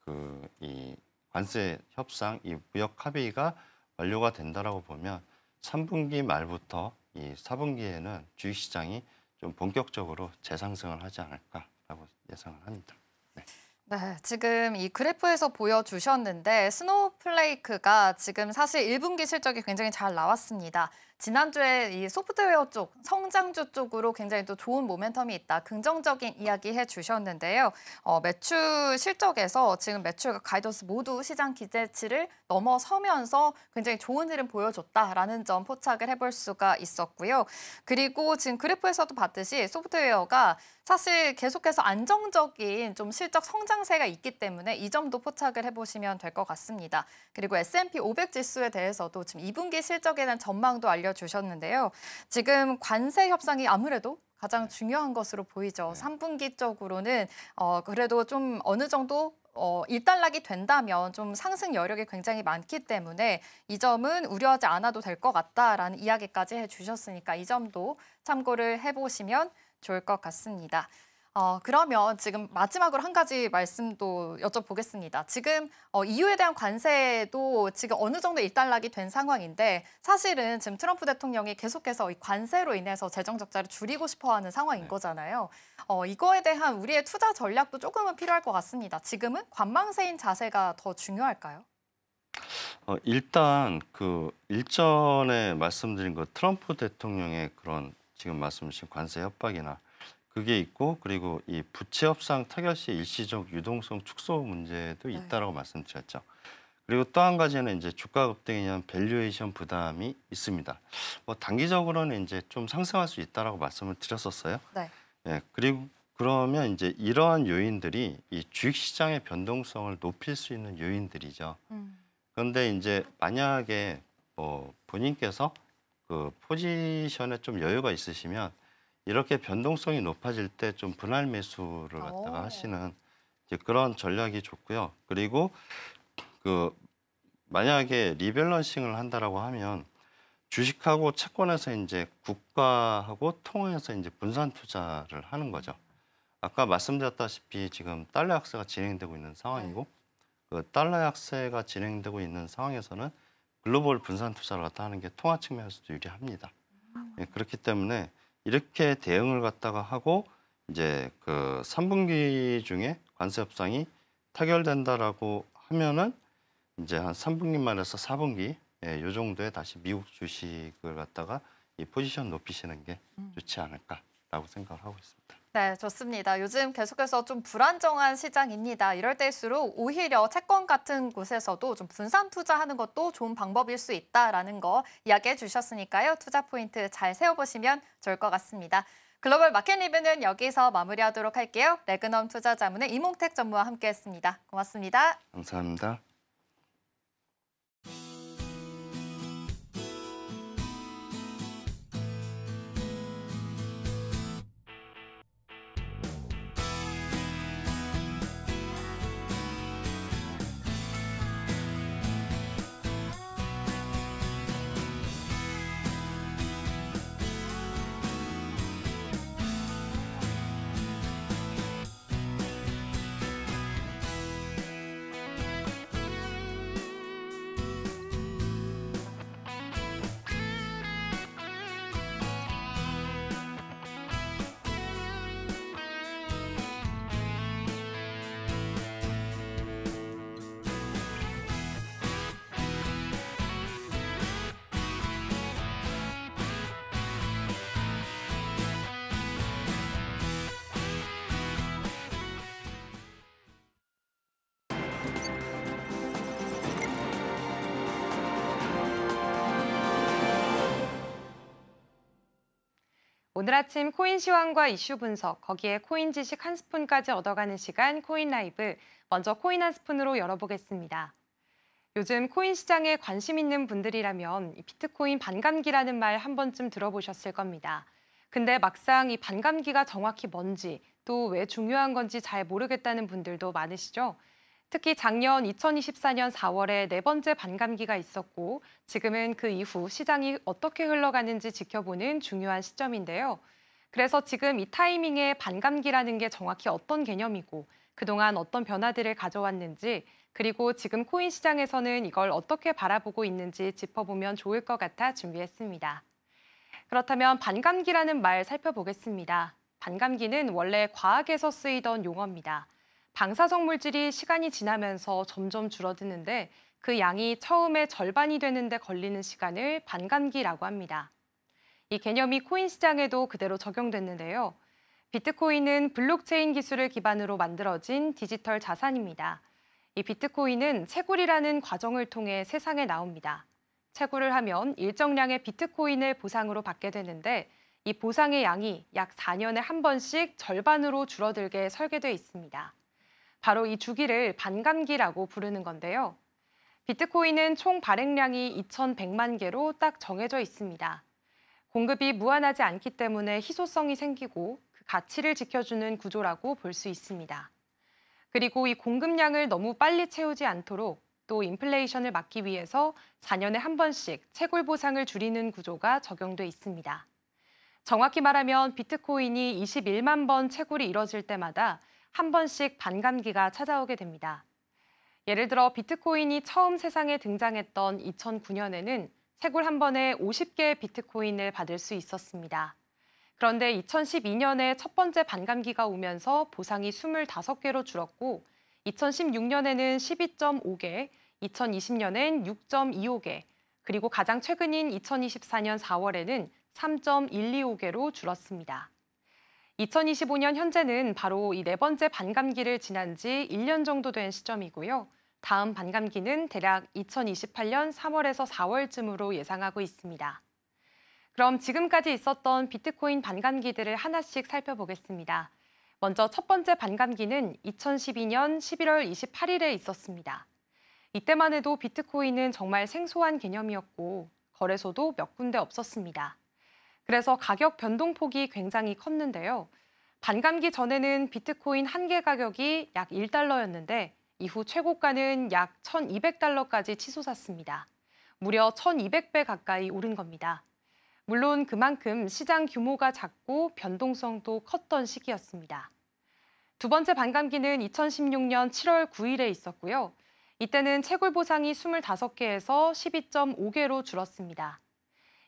그 이 관세 협상, 이 무역 합의가 완료가 된다라고 보면 3분기 말부터 이 4분기에는 주식시장이 좀 본격적으로 재상승을 하지 않을까라고 예상을 합니다. 네, 지금 이 그래프에서 보여주셨는데 스노우플레이크가 지금 사실 1분기 실적이 굉장히 잘 나왔습니다. 지난주에 이 소프트웨어 쪽, 성장주 쪽으로 굉장히 또 좋은 모멘텀이 있다. 긍정적인 이야기 해주셨는데요. 매출 실적에서 지금 매출과 가이던스 모두 시장 기대치를 넘어서면서 굉장히 좋은 흐름 보여줬다라는 점 포착을 해볼 수가 있었고요. 그리고 지금 그래프에서도 봤듯이 소프트웨어가 사실 계속해서 안정적인 좀 실적 성장세가 있기 때문에 이 점도 포착을 해보시면 될 것 같습니다. 그리고 S&P 500 지수에 대해서도 지금 2분기 실적에 대한 전망도 알려주셨는데요. 지금 관세 협상이 아무래도 가장 중요한 것으로 보이죠. 3분기 쪽으로는 그래도 좀 어느 정도 일단락이 된다면 좀 상승 여력이 굉장히 많기 때문에 이 점은 우려하지 않아도 될 것 같다라는 이야기까지 해주셨으니까 이 점도 참고를 해보시면 좋을 것 같습니다. 그러면 지금 마지막으로 한 가지 말씀도 여쭤보겠습니다. 지금 EU에 대한 관세도 지금 어느 정도 일단락이 된 상황인데 사실은 지금 트럼프 대통령이 계속해서 이 관세로 인해서 재정 적자를 줄이고 싶어하는 상황인 거잖아요. 이거에 대한 우리의 투자 전략도 조금은 필요할 것 같습니다. 지금은 관망세인 자세가 더 중요할까요? 일단 그 일전에 말씀드린 그 트럼프 대통령의 그런 지금 말씀 주신 관세 협박이나 그게 있고 그리고 이 부채 협상 타결 시 일시적 유동성 축소 문제도 네. 있다라고 말씀드렸죠. 그리고 또 한 가지는 이제 주가 급등에 의한 밸류에이션 부담이 있습니다. 뭐 단기적으로는 이제 좀 상승할 수 있다라고 말씀을 드렸었어요. 네. 예, 그리고 그러면 이제 이러한 요인들이 이 주식 시장의 변동성을 높일 수 있는 요인들이죠. 그런데 이제 만약에 본인께서 그 포지션에 좀 여유가 있으시면 이렇게 변동성이 높아질 때 좀 분할 매수를 갖다가 하시는 이제 그런 전략이 좋고요. 그리고 그 만약에 리밸런싱을 한다라고 하면 주식하고 채권에서 이제 국가하고 통해서 이제 분산 투자를 하는 거죠. 아까 말씀드렸다시피 지금 달러 약세가 진행되고 있는 상황이고 그 달러 약세가 진행되고 있는 상황에서는 글로벌 분산 투자를 갖다 하는 게 통화 측면에서도 유리합니다. 예, 그렇기 때문에 이렇게 대응을 갖다가 하고 이제 그 3분기 중에 관세 협상이 타결된다라고 하면은 이제 한 3분기 말에서 4분기 예, 요 정도에 다시 미국 주식을 갖다가 이 포지션 높이시는 게 좋지 않을까라고 생각을 하고 있습니다. 네, 좋습니다. 요즘 계속해서 좀 불안정한 시장입니다. 이럴 때일수록 오히려 채권 같은 곳에서도 좀 분산 투자하는 것도 좋은 방법일 수 있다라는 거 이야기해 주셨으니까요. 투자 포인트 잘 세워보시면 좋을 것 같습니다. 글로벌 마켓 리뷰는 여기서 마무리하도록 할게요. 레그넘 투자자문의 이몽택 전무와 함께했습니다. 고맙습니다. 감사합니다. 오늘 아침 코인 시황과 이슈 분석, 거기에 코인 지식 한 스푼까지 얻어가는 시간 코인 라이브. 먼저 코인 한 스푼으로 열어보겠습니다. 요즘 코인 시장에 관심 있는 분들이라면 이 비트코인 반감기라는 말 한 번쯤 들어보셨을 겁니다. 근데 막상 이 반감기가 정확히 뭔지 또 왜 중요한 건지 잘 모르겠다는 분들도 많으시죠? 특히 작년 2024년 4월에 네 번째 반감기가 있었고 지금은 그 이후 시장이 어떻게 흘러가는지 지켜보는 중요한 시점인데요. 그래서 지금 이 타이밍에 반감기라는 게 정확히 어떤 개념이고 그동안 어떤 변화들을 가져왔는지 그리고 지금 코인 시장에서는 이걸 어떻게 바라보고 있는지 짚어보면 좋을 것 같아 준비했습니다. 그렇다면 반감기라는 말 살펴보겠습니다. 반감기는 원래 과학에서 쓰이던 용어입니다. 방사성 물질이 시간이 지나면서 점점 줄어드는데 그 양이 처음에 절반이 되는데 걸리는 시간을 반감기라고 합니다. 이 개념이 코인 시장에도 그대로 적용됐는데요. 비트코인은 블록체인 기술을 기반으로 만들어진 디지털 자산입니다. 이 비트코인은 채굴이라는 과정을 통해 세상에 나옵니다. 채굴을 하면 일정량의 비트코인을 보상으로 받게 되는데 이 보상의 양이 약 4년에 한 번씩 절반으로 줄어들게 설계돼 있습니다. 바로 이 주기를 반감기라고 부르는 건데요. 비트코인은 총 발행량이 2,100만 개로 딱 정해져 있습니다. 공급이 무한하지 않기 때문에 희소성이 생기고 그 가치를 지켜주는 구조라고 볼 수 있습니다. 그리고 이 공급량을 너무 빨리 채우지 않도록 또 인플레이션을 막기 위해서 4년에 한 번씩 채굴 보상을 줄이는 구조가 적용돼 있습니다. 정확히 말하면 비트코인이 21만 번 채굴이 이뤄질 때마다 한 번씩 반감기가 찾아오게 됩니다. 예를 들어 비트코인이 처음 세상에 등장했던 2009년에는 채굴 한 번에 50개의 비트코인을 받을 수 있었습니다. 그런데 2012년에 첫 번째 반감기가 오면서 보상이 25개로 줄었고 2016년에는 12.5개, 2020년엔 6.25개, 그리고 가장 최근인 2024년 4월에는 3.125개로 줄었습니다. 2025년 현재는 바로 이 네 번째 반감기를 지난 지 1년 정도 된 시점이고요. 다음 반감기는 대략 2028년 3월에서 4월쯤으로 예상하고 있습니다. 그럼 지금까지 있었던 비트코인 반감기들을 하나씩 살펴보겠습니다. 먼저 첫 번째 반감기는 2012년 11월 28일에 있었습니다. 이때만 해도 비트코인은 정말 생소한 개념이었고 거래소도 몇 군데 없었습니다. 그래서 가격 변동폭이 굉장히 컸는데요. 반감기 전에는 비트코인 한 개 가격이 약 1달러였는데 이후 최고가는 약 1,200달러까지 치솟았습니다. 무려 1,200배 가까이 오른 겁니다. 물론 그만큼 시장 규모가 작고 변동성도 컸던 시기였습니다. 두 번째 반감기는 2016년 7월 9일에 있었고요. 이때는 채굴 보상이 25개에서 12.5개로 줄었습니다.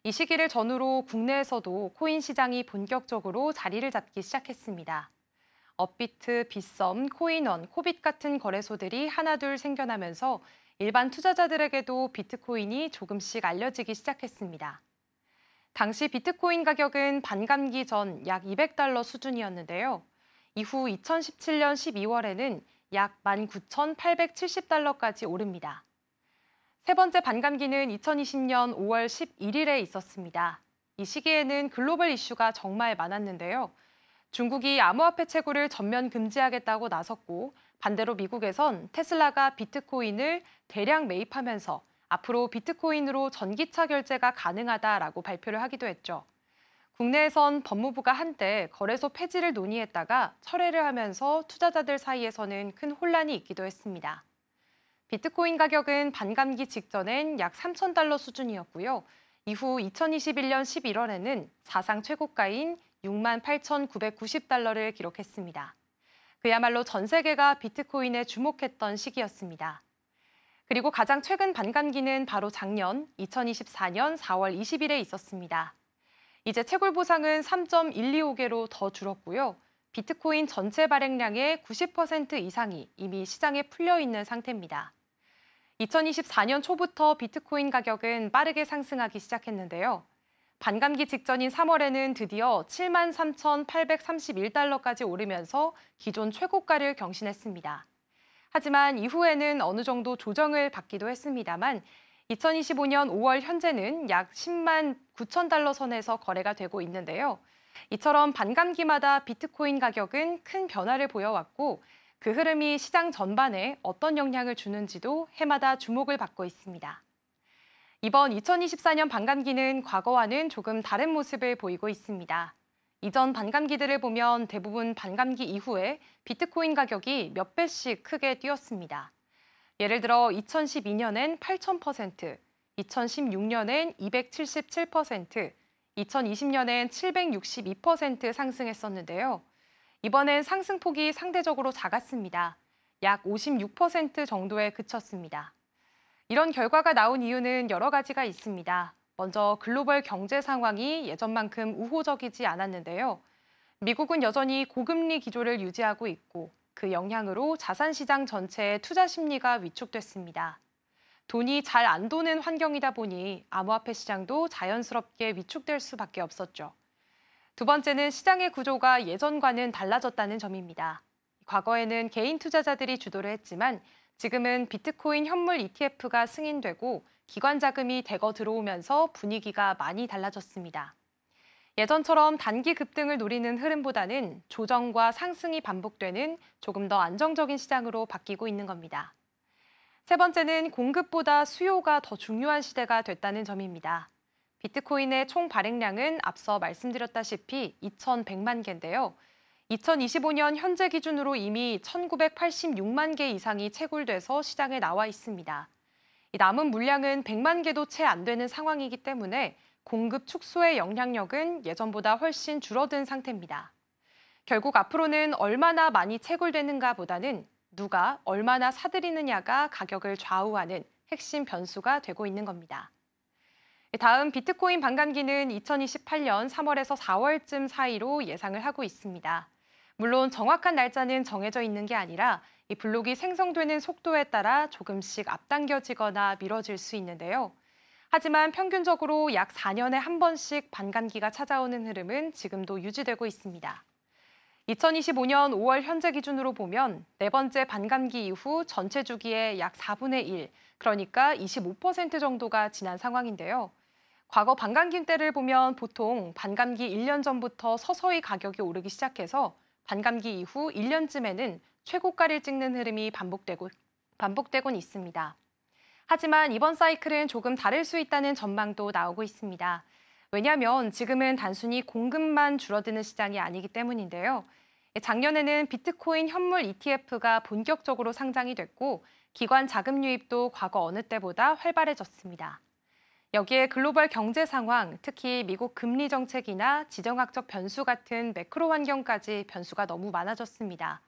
이 시기를 전후로 국내에서도 코인 시장이 본격적으로 자리를 잡기 시작했습니다. 업비트, 빗썸, 코인원, 코빗 같은 거래소들이 하나둘 생겨나면서 일반 투자자들에게도 비트코인이 조금씩 알려지기 시작했습니다. 당시 비트코인 가격은 반감기 전 약 200달러 수준이었는데요. 이후 2017년 12월에는 약 19,870달러까지 오릅니다. 세 번째 반감기는 2020년 5월 11일에 있었습니다. 이 시기에는 글로벌 이슈가 정말 많았는데요. 중국이 암호화폐 채굴을 전면 금지하겠다고 나섰고 반대로 미국에선 테슬라가 비트코인을 대량 매입하면서 앞으로 비트코인으로 전기차 결제가 가능하다라고 발표를 하기도 했죠. 국내에선 법무부가 한때 거래소 폐지를 논의했다가 철회를 하면서 투자자들 사이에서는 큰 혼란이 있기도 했습니다. 비트코인 가격은 반감기 직전엔 약 3,000달러 수준이었고요. 이후 2021년 11월에는 사상 최고가인 68,990달러를 기록했습니다. 그야말로 전 세계가 비트코인에 주목했던 시기였습니다. 그리고 가장 최근 반감기는 바로 작년 2024년 4월 20일에 있었습니다. 이제 채굴 보상은 3.125개로 더 줄었고요. 비트코인 전체 발행량의 90% 이상이 이미 시장에 풀려 있는 상태입니다. 2024년 초부터 비트코인 가격은 빠르게 상승하기 시작했는데요. 반감기 직전인 3월에는 드디어 73,831달러까지 오르면서 기존 최고가를 경신했습니다. 하지만 이후에는 어느 정도 조정을 받기도 했습니다만 2025년 5월 현재는 약 10만 9천 달러 선에서 거래가 되고 있는데요. 이처럼 반감기마다 비트코인 가격은 큰 변화를 보여왔고 그 흐름이 시장 전반에 어떤 영향을 주는지도 해마다 주목을 받고 있습니다. 이번 2024년 반감기는 과거와는 조금 다른 모습을 보이고 있습니다. 이전 반감기들을 보면 대부분 반감기 이후에 비트코인 가격이 몇 배씩 크게 뛰었습니다. 예를 들어 2012년엔 8,000%, 2016년엔 277%, 2020년엔 762% 상승했었는데요. 이번엔 상승폭이 상대적으로 작았습니다. 약 56% 정도에 그쳤습니다. 이런 결과가 나온 이유는 여러 가지가 있습니다. 먼저 글로벌 경제 상황이 예전만큼 우호적이지 않았는데요. 미국은 여전히 고금리 기조를 유지하고 있고 그 영향으로 자산시장 전체의 투자 심리가 위축됐습니다. 돈이 잘 안 도는 환경이다 보니 암호화폐 시장도 자연스럽게 위축될 수밖에 없었죠. 두 번째는 시장의 구조가 예전과는 달라졌다는 점입니다. 과거에는 개인 투자자들이 주도를 했지만 지금은 비트코인 현물 ETF가 승인되고 기관 자금이 대거 들어오면서 분위기가 많이 달라졌습니다. 예전처럼 단기 급등을 노리는 흐름보다는 조정과 상승이 반복되는 조금 더 안정적인 시장으로 바뀌고 있는 겁니다. 세 번째는 공급보다 수요가 더 중요한 시대가 됐다는 점입니다. 비트코인의 총 발행량은 앞서 말씀드렸다시피 2,100만 개인데요. 2025년 현재 기준으로 이미 1,986만 개 이상이 채굴돼서 시장에 나와 있습니다. 남은 물량은 100만 개도 채 안 되는 상황이기 때문에 공급 축소의 영향력은 예전보다 훨씬 줄어든 상태입니다. 결국 앞으로는 얼마나 많이 채굴되는가 보다는 누가 얼마나 사들이느냐가 가격을 좌우하는 핵심 변수가 되고 있는 겁니다. 다음 비트코인 반감기는 2028년 3월에서 4월쯤 사이로 예상을 하고 있습니다. 물론 정확한 날짜는 정해져 있는 게 아니라 이 블록이 생성되는 속도에 따라 조금씩 앞당겨지거나 미뤄질 수 있는데요. 하지만 평균적으로 약 4년에 한 번씩 반감기가 찾아오는 흐름은 지금도 유지되고 있습니다. 2025년 5월 현재 기준으로 보면 네 번째 반감기 이후 전체 주기의 약 4분의 1, 그러니까 25% 정도가 지난 상황인데요. 과거 반감기 때를 보면 보통 반감기 1년 전부터 서서히 가격이 오르기 시작해서 반감기 이후 1년쯤에는 최고가를 찍는 흐름이 반복되곤 있습니다. 하지만 이번 사이클은 조금 다를 수 있다는 전망도 나오고 있습니다. 왜냐하면 지금은 단순히 공급만 줄어드는 시장이 아니기 때문인데요. 작년에는 비트코인 현물 ETF가 본격적으로 상장이 됐고 기관 자금 유입도 과거 어느 때보다 활발해졌습니다. 여기에 글로벌 경제 상황, 특히 미국 금리 정책이나 지정학적 변수 같은 매크로 환경까지 변수가 너무 많아졌습니다.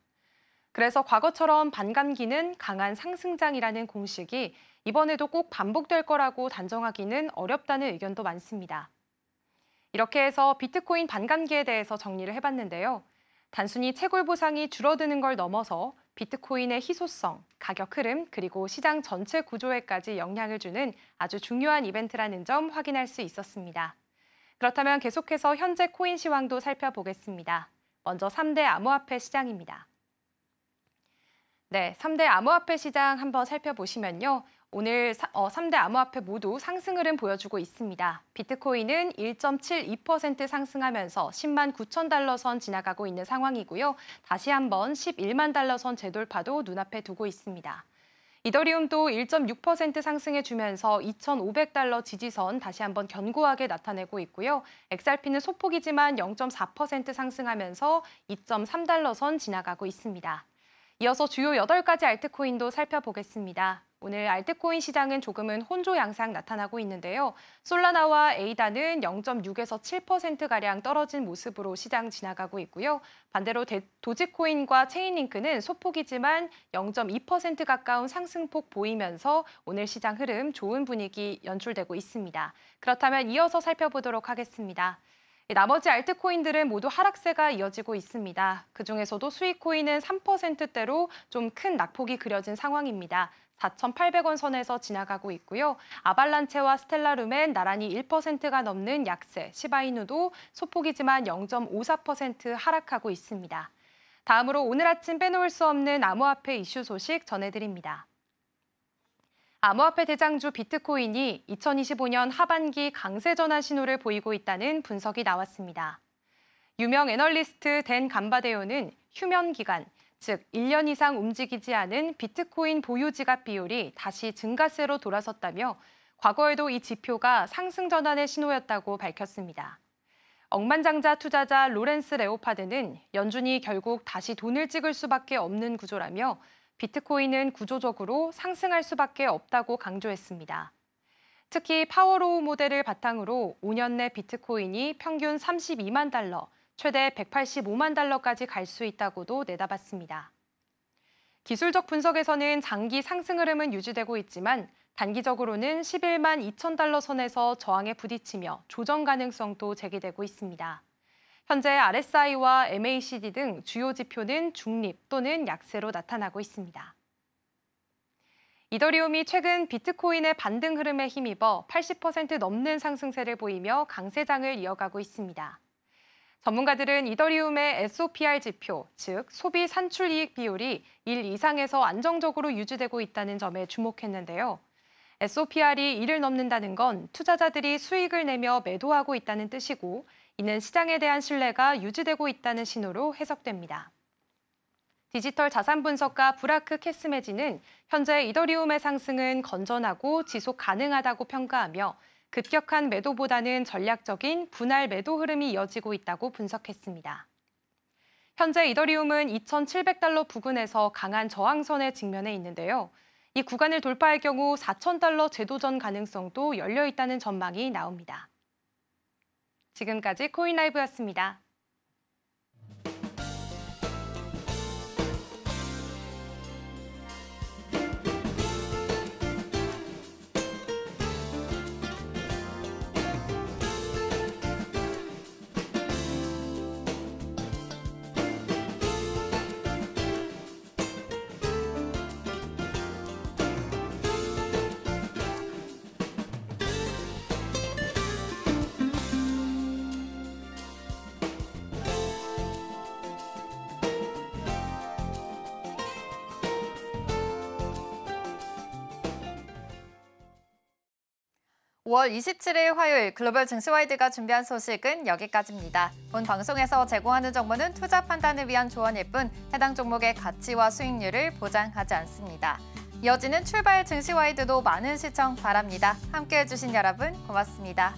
그래서 과거처럼 반감기는 강한 상승장이라는 공식이 이번에도 꼭 반복될 거라고 단정하기는 어렵다는 의견도 많습니다. 이렇게 해서 비트코인 반감기에 대해서 정리를 해봤는데요. 단순히 채굴 보상이 줄어드는 걸 넘어서 비트코인의 희소성, 가격 흐름, 그리고 시장 전체 구조에까지 영향을 주는 아주 중요한 이벤트라는 점 확인할 수 있었습니다. 그렇다면 계속해서 현재 코인 시황도 살펴보겠습니다. 먼저 3대 암호화폐 시장입니다. 네, 3대 암호화폐 시장 한번 살펴보시면요. 오늘 3대 암호화폐 모두 상승 흐름 보여주고 있습니다. 비트코인은 1.72% 상승하면서 10만 9천 달러 선 지나가고 있는 상황이고요. 다시 한번 11만 달러 선 재돌파도 눈앞에 두고 있습니다. 이더리움도 1.6% 상승해주면서 2,500달러 지지선 다시 한번 견고하게 나타내고 있고요. XRP는 소폭이지만 0.4% 상승하면서 2.3달러 선 지나가고 있습니다. 이어서 주요 8가지 알트코인도 살펴보겠습니다. 오늘 알트코인 시장은 조금은 혼조 양상 나타나고 있는데요. 솔라나와 에이다는 0.6에서 7%가량 떨어진 모습으로 시장 지나가고 있고요. 반대로 도지코인과 체인링크는 소폭이지만 0.2% 가까운 상승폭 보이면서 오늘 시장 흐름 좋은 분위기 연출되고 있습니다. 그렇다면 이어서 살펴보도록 하겠습니다. 나머지 알트코인들은 모두 하락세가 이어지고 있습니다. 그중에서도 수익코인은 3%대로 좀 큰 낙폭이 그려진 상황입니다. 4,800원 선에서 지나가고 있고요. 아발란체와 스텔라룸엔 나란히 1%가 넘는 약세, 시바이누도 소폭이지만 0.54% 하락하고 있습니다. 다음으로 오늘 아침 빼놓을 수 없는 암호화폐 이슈 소식 전해드립니다. 암호화폐 대장주 비트코인이 2025년 하반기 강세 전환 신호를 보이고 있다는 분석이 나왔습니다. 유명 애널리스트 댄 감바데오는 휴면 기간, 즉 1년 이상 움직이지 않은 비트코인 보유 지갑 비율이 다시 증가세로 돌아섰다며 과거에도 이 지표가 상승 전환의 신호였다고 밝혔습니다. 억만장자 투자자 로렌스 레오파드는 연준이 결국 다시 돈을 찍을 수밖에 없는 구조라며 비트코인은 구조적으로 상승할 수밖에 없다고 강조했습니다. 특히 파워로우 모델을 바탕으로 5년 내 비트코인이 평균 32만 달러, 최대 185만 달러까지 갈 수 있다고도 내다봤습니다. 기술적 분석에서는 장기 상승 흐름은 유지되고 있지만 단기적으로는 11만 2천 달러 선에서 저항에 부딪히며 조정 가능성도 제기되고 있습니다. 현재 RSI와 MACD 등 주요 지표는 중립 또는 약세로 나타나고 있습니다. 이더리움이 최근 비트코인의 반등 흐름에 힘입어 80% 넘는 상승세를 보이며 강세장을 이어가고 있습니다. 전문가들은 이더리움의 SOPR 지표, 즉 소비 산출 이익 비율이 1 이상에서 안정적으로 유지되고 있다는 점에 주목했는데요. SOPR이 1을 넘는다는 건 투자자들이 수익을 내며 매도하고 있다는 뜻이고 이는 시장에 대한 신뢰가 유지되고 있다는 신호로 해석됩니다. 디지털 자산 분석가 브라크 캐스메지는 현재 이더리움의 상승은 건전하고 지속 가능하다고 평가하며 급격한 매도보다는 전략적인 분할 매도 흐름이 이어지고 있다고 분석했습니다. 현재 이더리움은 2,700달러 부근에서 강한 저항선에 직면해 있는데요. 이 구간을 돌파할 경우 4,000달러 재도전 가능성도 열려 있다는 전망이 나옵니다. 지금까지 코인라이브였습니다. 5월 27일 화요일 글로벌 증시와이드가 준비한 소식은 여기까지입니다. 본 방송에서 제공하는 정보는 투자 판단을 위한 조언일 뿐 해당 종목의 가치와 수익률을 보장하지 않습니다. 이어지는 출발 증시와이드도 많은 시청 바랍니다. 함께해 주신 여러분 고맙습니다.